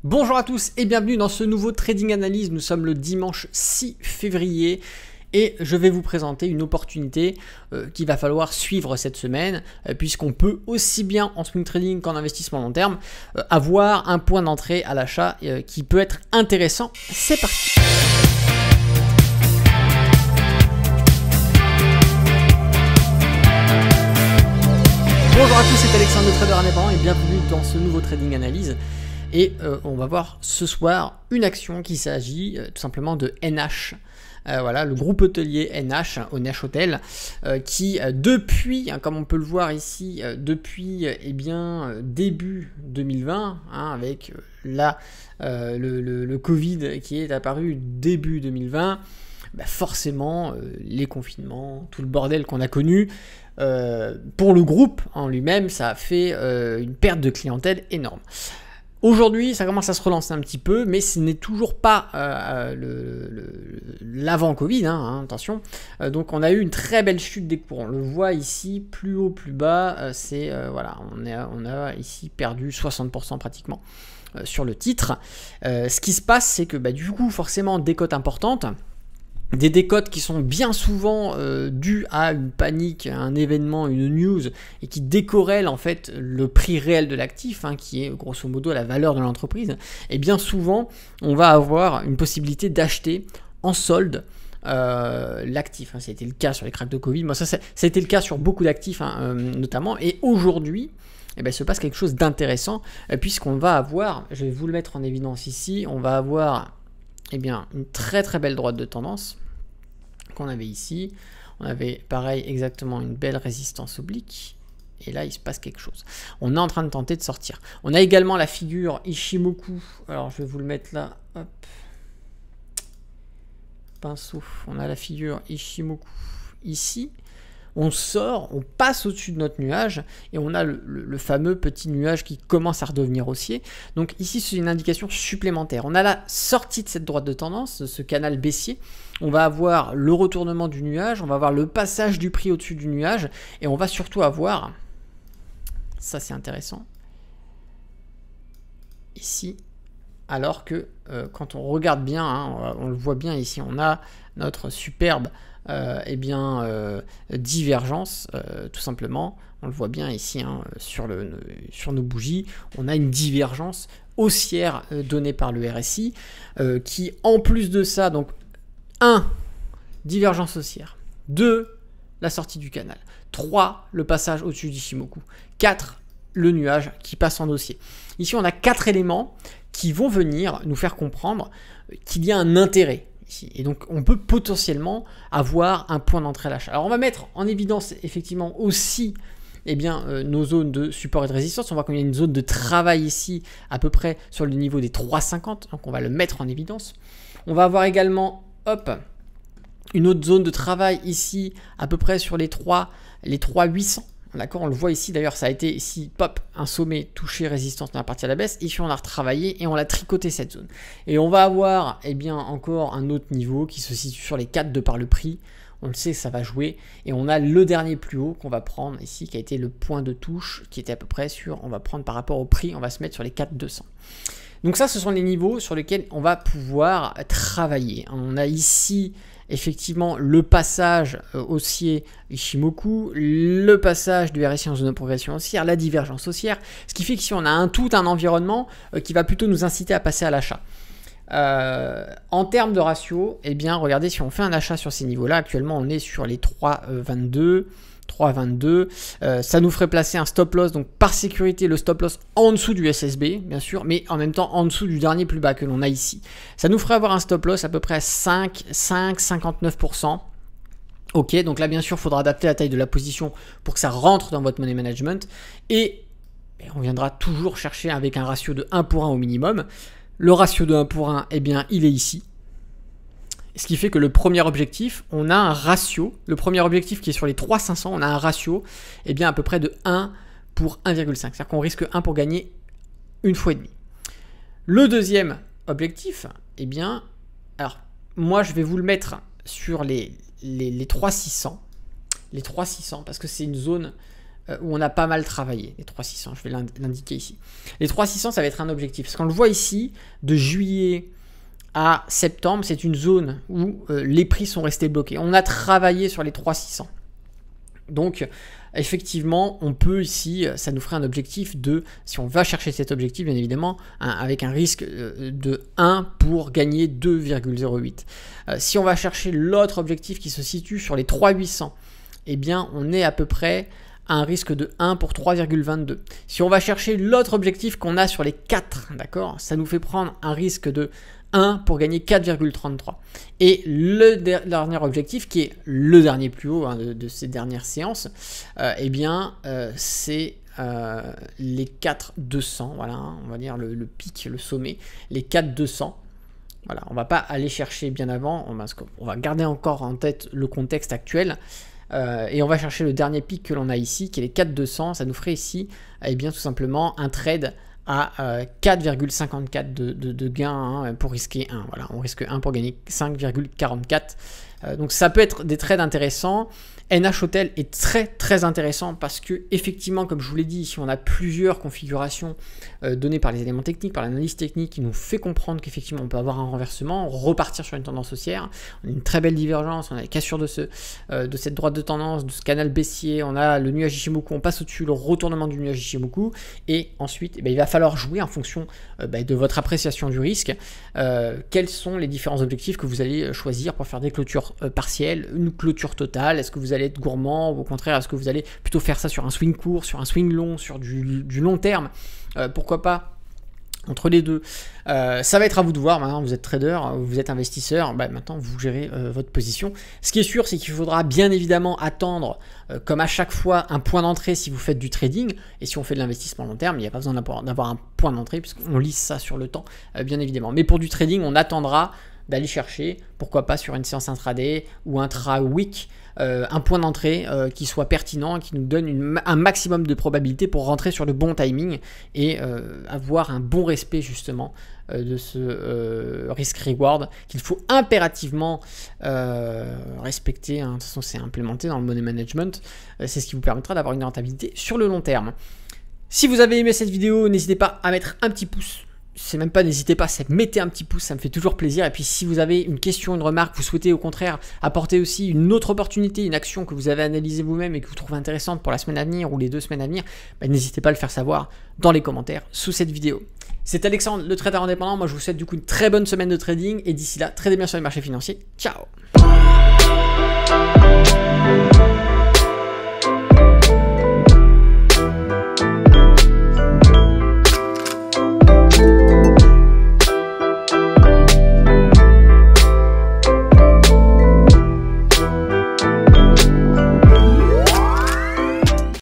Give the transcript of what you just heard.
Bonjour à tous et bienvenue dans ce nouveau Trading Analyse. Nous sommes le dimanche 6 février et je vais vous présenter une opportunité qu'il va falloir suivre cette semaine puisqu'on peut aussi bien en swing trading qu'en investissement long terme avoir un point d'entrée à l'achat qui peut être intéressant. C'est parti. Bonjour à tous, c'est Alexandre de Trader Indépendant et bienvenue dans ce nouveau Trading Analyse. Et on va voir ce soir une action qui s'agit tout simplement de NH. Voilà, le groupe hôtelier NH, NH Hotel, qui depuis, comme on peut le voir ici, depuis début 2020, avec le Covid qui est apparu début 2020, forcément les confinements, tout le bordel qu'on a connu, pour le groupe en lui-même, ça a fait une perte de clientèle énorme. Aujourd'hui, ça commence à se relancer un petit peu, mais ce n'est toujours pas l'avant-Covid, attention. Donc on a eu une très belle chute des cours. On le voit ici, plus haut, plus bas. Voilà, on a ici perdu 60% pratiquement sur le titre. Ce qui se passe, c'est que du coup, forcément, décote importante. Des décotes qui sont bien souvent dues à une panique, à un événement, une news, et qui décorrèlent en fait le prix réel de l'actif, qui est grosso modo la valeur de l'entreprise. Et bien souvent, on va avoir une possibilité d'acheter en solde l'actif. Ça a été le cas sur les cracks de Covid. Moi, ça a été le cas sur beaucoup d'actifs notamment. Et aujourd'hui, il se passe quelque chose d'intéressant puisqu'on va avoir, je vais vous le mettre en évidence ici, on va avoir une très très belle droite de tendance qu'on avait ici. On avait pareil exactement une belle résistance oblique. Et là, il se passe quelque chose. On est en train de tenter de sortir. On a également la figure Ichimoku. Alors, je vais vous le mettre là. Hop. Pinceau. On a la figure Ichimoku ici. On sort, on passe au-dessus de notre nuage et on a le fameux petit nuage qui commence à redevenir haussier. Donc ici, c'est une indication supplémentaire. On a la sortie de cette droite de tendance, de ce canal baissier. On va avoir le retournement du nuage, on va avoir le passage du prix au-dessus du nuage et on va surtout avoir, ça c'est intéressant, ici, alors que quand on regarde bien, on le voit bien ici, on a notre superbe divergence, tout simplement. On le voit bien ici sur nos bougies. On a une divergence haussière donnée par le RSI qui, en plus de ça, donc 1, divergence haussière, 2, la sortie du canal, 3, le passage au-dessus d'Ichimoku, 4, le nuage qui passe en haussier. Ici, on a 4 éléments qui vont venir nous faire comprendre qu'il y a un intérêt. Et donc, on peut potentiellement avoir un point d'entrée à l'achat. Alors, on va mettre en évidence effectivement aussi nos zones de support et de résistance. On voit qu'il y a une zone de travail ici à peu près sur le niveau des 3,50. Donc, on va le mettre en évidence. On va avoir également, une autre zone de travail ici à peu près sur les 3,800. D'accord, on le voit ici, d'ailleurs ça a été ici, un sommet touché, résistance dans la partie à la baisse. Ici on a retravaillé et on a tricoté cette zone. Et on va avoir encore un autre niveau qui se situe sur les 4 de par le prix. On le sait, ça va jouer. Et on a le dernier plus haut qu'on va prendre ici, qui a été le point de touche, qui était à peu près on va prendre par rapport au prix, on va se mettre sur les 4,200. Donc ça, ce sont les niveaux sur lesquels on va pouvoir travailler. On a ici effectivement le passage haussier Ichimoku, le passage du RSI en zone de progression haussière, la divergence haussière, ce qui fait qu'ici on a un environnement qui va plutôt nous inciter à passer à l'achat. En termes de ratio, regardez, si on fait un achat sur ces niveaux-là, actuellement on est sur les 3,22, 3,22, ça nous ferait placer un stop loss, donc par sécurité le stop loss en dessous du SSB bien sûr, mais en même temps en dessous du dernier plus bas que l'on a ici. Ça nous ferait avoir un stop loss à peu près à 59%. Ok, donc là bien sûr il faudra adapter la taille de la position pour que ça rentre dans votre money management et on viendra toujours chercher avec un ratio de 1 pour 1 au minimum. Le ratio de 1 pour 1, il est ici. Ce qui fait que le premier objectif, on a un ratio, le premier objectif qui est sur les 3,500, on a un ratio à peu près de 1 pour 1,5. C'est-à-dire qu'on risque 1 pour gagner une fois et demi. Le deuxième objectif, alors moi je vais vous le mettre sur les 3,600. Les 3,600 parce que c'est une zone où on a pas mal travaillé, les 3600, je vais l'indiquer ici. Les 3600, ça va être un objectif. Parce qu'on le voit ici, de juillet à septembre, c'est une zone où les prix sont restés bloqués. On a travaillé sur les 3600. Donc, effectivement, on peut ici, ça nous ferait un objectif de, si on va chercher cet objectif, bien évidemment, avec un risque de 1 pour gagner 2,08. Si on va chercher l'autre objectif qui se situe sur les 3800, eh bien, on est à peu près à un risque de 1 pour 3,22. Si on va chercher l'autre objectif qu'on a sur les 4, d'accord, ça nous fait prendre un risque de 1 pour gagner 4,33. Et le dernier objectif, qui est le dernier plus haut de ces dernières séances, eh bien, c'est les 4,200. Voilà, on va dire le pic, le sommet, les 4,200. Voilà, on ne va pas aller chercher bien avant, on va garder encore en tête le contexte actuel. Et on va chercher le dernier pic que l'on a ici, qui est les 4,200. Ça nous ferait ici, eh bien, tout simplement un trade à 4,54 de gain pour risquer 1. Voilà, on risque 1 pour gagner 5,44. Donc ça peut être des trades intéressants. NH Hotel est très très intéressant parce que effectivement, comme je vous l'ai dit, ici on a plusieurs configurations données par les éléments techniques, par l'analyse technique qui nous fait comprendre qu'effectivement on peut avoir un renversement, repartir sur une tendance haussière. On a une très belle divergence, on a les cassures de cette droite de tendance, de ce canal baissier, on a le nuage Ichimoku, on passe au-dessus, le retournement du nuage Ichimoku, et ensuite il va falloir jouer en fonction de votre appréciation du risque, quels sont les différents objectifs que vous allez choisir pour faire des clôtures partielles, une clôture totale, est-ce que vous allez être gourmand ou au contraire est-ce que vous allez plutôt faire ça sur un swing court, sur un swing long, sur du long terme, pourquoi pas entre les deux. Ça va être à vous de voir. Maintenant vous êtes trader, vous êtes investisseur, maintenant vous gérez votre position. Ce qui est sûr, c'est qu'il faudra bien évidemment attendre comme à chaque fois un point d'entrée si vous faites du trading, et si on fait de l'investissement long terme, il n'y a pas besoin d'avoir un point d'entrée puisqu'on lisse ça sur le temps, bien évidemment. Mais pour du trading, on attendra d'aller chercher, pourquoi pas sur une séance intraday ou intra-week, un point d'entrée qui soit pertinent, qui nous donne un maximum de probabilité pour rentrer sur le bon timing et avoir un bon respect justement de ce risk-reward qu'il faut impérativement respecter. De toute façon, c'est implémenté dans le money management. C'est ce qui vous permettra d'avoir une rentabilité sur le long terme. Si vous avez aimé cette vidéo, n'hésitez pas à mettre un petit pouce. C'est même pas, n'hésitez pas, mettez un petit pouce, ça me fait toujours plaisir. Et puis si vous avez une question, une remarque, vous souhaitez au contraire apporter aussi une autre opportunité, une action que vous avez analysée vous-même et que vous trouvez intéressante pour la semaine à venir ou les 2 semaines à venir, n'hésitez pas à le faire savoir dans les commentaires sous cette vidéo. C'est Alexandre, le trader indépendant. Moi je vous souhaite du coup une très bonne semaine de trading et d'ici là, tradez bien sur les marchés financiers. Ciao.